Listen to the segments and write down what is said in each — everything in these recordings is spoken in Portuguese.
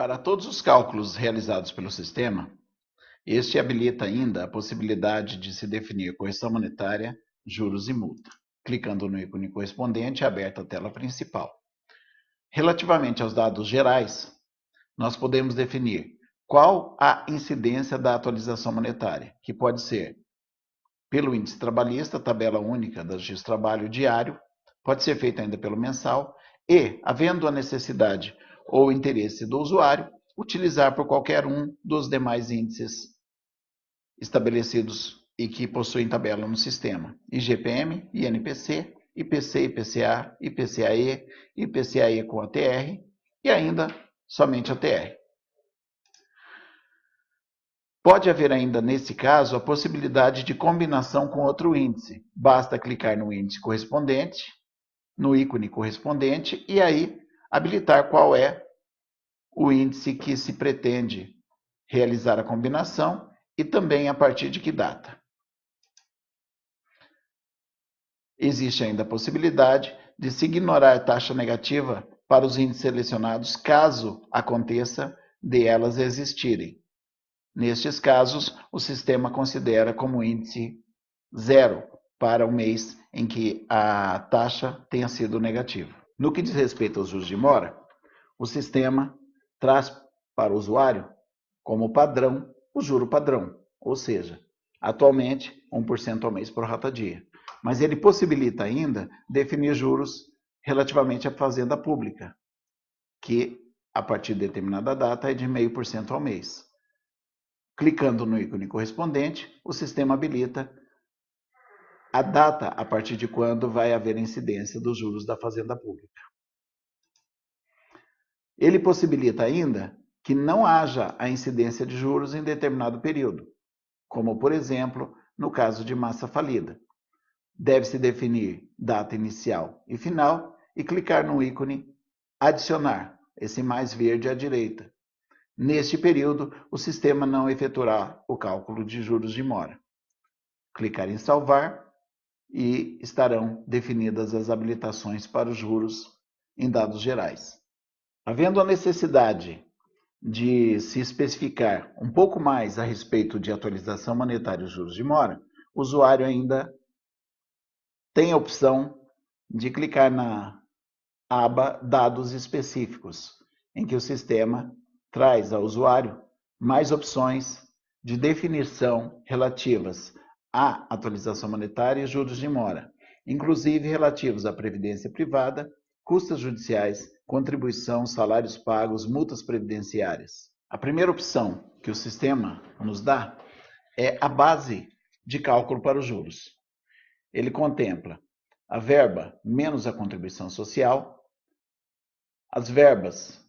Para todos os cálculos realizados pelo sistema, este habilita ainda a possibilidade de se definir correção monetária, juros e multa. Clicando no ícone correspondente, é aberta a tela principal. Relativamente aos dados gerais, nós podemos definir qual a incidência da atualização monetária, que pode ser pelo índice trabalhista, tabela única da Justiça do Trabalho diário, pode ser feito ainda pelo mensal e, havendo a necessidade ou interesse do usuário, utilizar por qualquer um dos demais índices estabelecidos e que possuem tabela no sistema: IGPM, INPC, IPC, IPCA, IPCAE, IPCAE com ATR e ainda somente ATR. Pode haver ainda, nesse caso, a possibilidade de combinação com outro índice. Basta clicar no índice correspondente, no ícone correspondente, e aí habilitar qual é o índice que se pretende realizar a combinação e também a partir de que data. Existe ainda a possibilidade de se ignorar a taxa negativa para os índices selecionados, caso aconteça de elas existirem. Nestes casos, o sistema considera como índice zero para o mês em que a taxa tenha sido negativa. No que diz respeito aos juros de mora, o sistema traz para o usuário como padrão o juro padrão, ou seja, atualmente 1% ao mês por rata dia. Mas ele possibilita ainda definir juros relativamente à fazenda pública, que a partir de determinada data é de 0,5% ao mês. Clicando no ícone correspondente, o sistema habilita a data a partir de quando vai haver incidência dos juros da fazenda pública. Ele possibilita ainda que não haja a incidência de juros em determinado período, como, por exemplo, no caso de massa falida. Deve-se definir data inicial e final e clicar no ícone adicionar, esse mais verde à direita. Neste período, o sistema não efetuará o cálculo de juros de mora. Clicar em salvar e estarão definidas as habilitações para os juros em dados gerais. Havendo a necessidade de se especificar um pouco mais a respeito de atualização monetária e juros de mora, o usuário ainda tem a opção de clicar na aba Dados Específicos, em que o sistema traz ao usuário mais opções de definição relativas à atualização monetária e juros de mora, inclusive relativos à previdência privada, custas judiciais, contribuição, salários pagos, multas previdenciárias. A primeira opção que o sistema nos dá é a base de cálculo para os juros. Ele contempla a verba menos a contribuição social, as verbas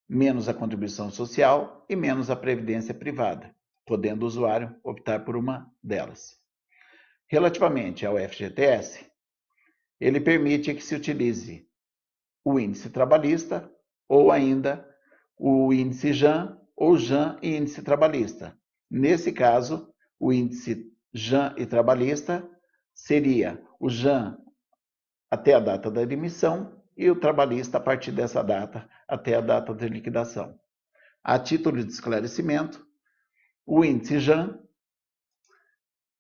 menos a contribuição social e menos a previdência privada, podendo o usuário optar por uma delas. Relativamente ao FGTS, ele permite que se utilize o índice trabalhista ou ainda o índice JAN ou JAN e índice trabalhista. Nesse caso, o índice JAN e trabalhista seria o JAN até a data da emissão e o trabalhista a partir dessa data até a data de liquidação. A título de esclarecimento, o índice JAN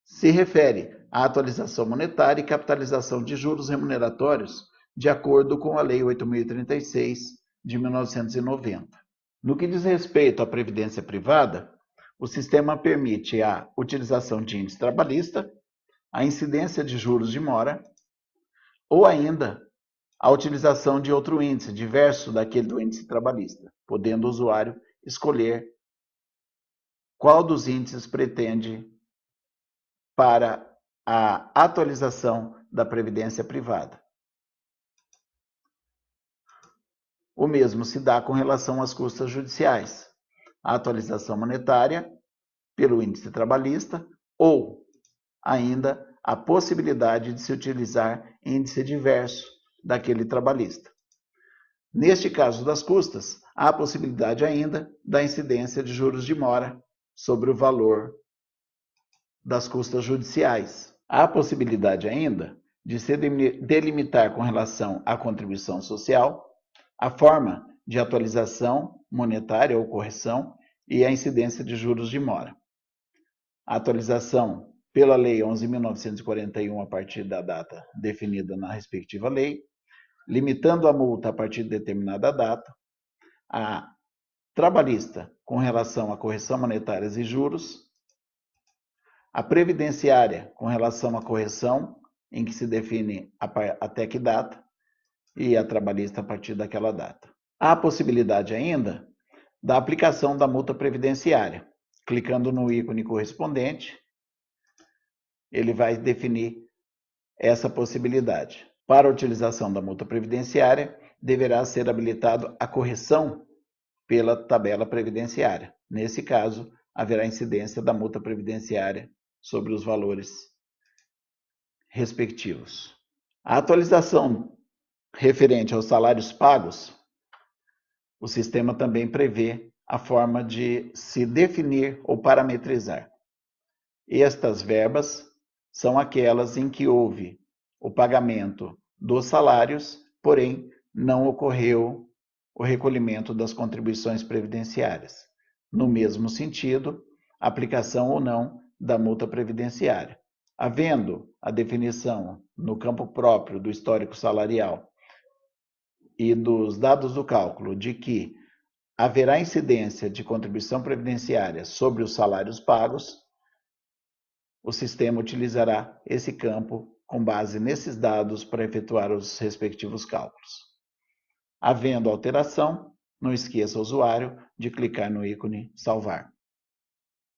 se refere à atualização monetária e capitalização de juros remuneratórios de acordo com a Lei 8.036 de 1990. No que diz respeito à previdência privada, o sistema permite a utilização de índice trabalhista, a incidência de juros de mora ou ainda a utilização de outro índice, diverso daquele do índice trabalhista, podendo o usuário escolher qual dos índices pretende para a atualização da previdência privada. O mesmo se dá com relação às custas judiciais. A atualização monetária pelo índice trabalhista ou ainda a possibilidade de se utilizar índice diverso daquele trabalhista. Neste caso das custas, há a possibilidade ainda da incidência de juros de mora sobre o valor das custas judiciais. Há a possibilidade ainda de se delimitar com relação à contribuição social a forma de atualização monetária ou correção e a incidência de juros de mora. A atualização pela Lei 11.941, a partir da data definida na respectiva lei, limitando a multa a partir de determinada data, a trabalhista com relação a correção monetárias e juros, a previdenciária com relação à correção, em que se define até que data, e a trabalhista a partir daquela data. Há a possibilidade ainda da aplicação da multa previdenciária. Clicando no ícone correspondente, ele vai definir essa possibilidade. Para a utilização da multa previdenciária, deverá ser habilitado a correção pela tabela previdenciária. Nesse caso, haverá incidência da multa previdenciária sobre os valores respectivos. A atualização referente aos salários pagos, o sistema também prevê a forma de se definir ou parametrizar. Estas verbas são aquelas em que houve o pagamento dos salários, porém não ocorreu o recolhimento das contribuições previdenciárias. No mesmo sentido, aplicação ou não da multa previdenciária. Havendo a definição no campo próprio do histórico salarial e dos dados do cálculo de que haverá incidência de contribuição previdenciária sobre os salários pagos, o sistema utilizará esse campo com base nesses dados para efetuar os respectivos cálculos. Havendo alteração, não esqueça o usuário de clicar no ícone salvar.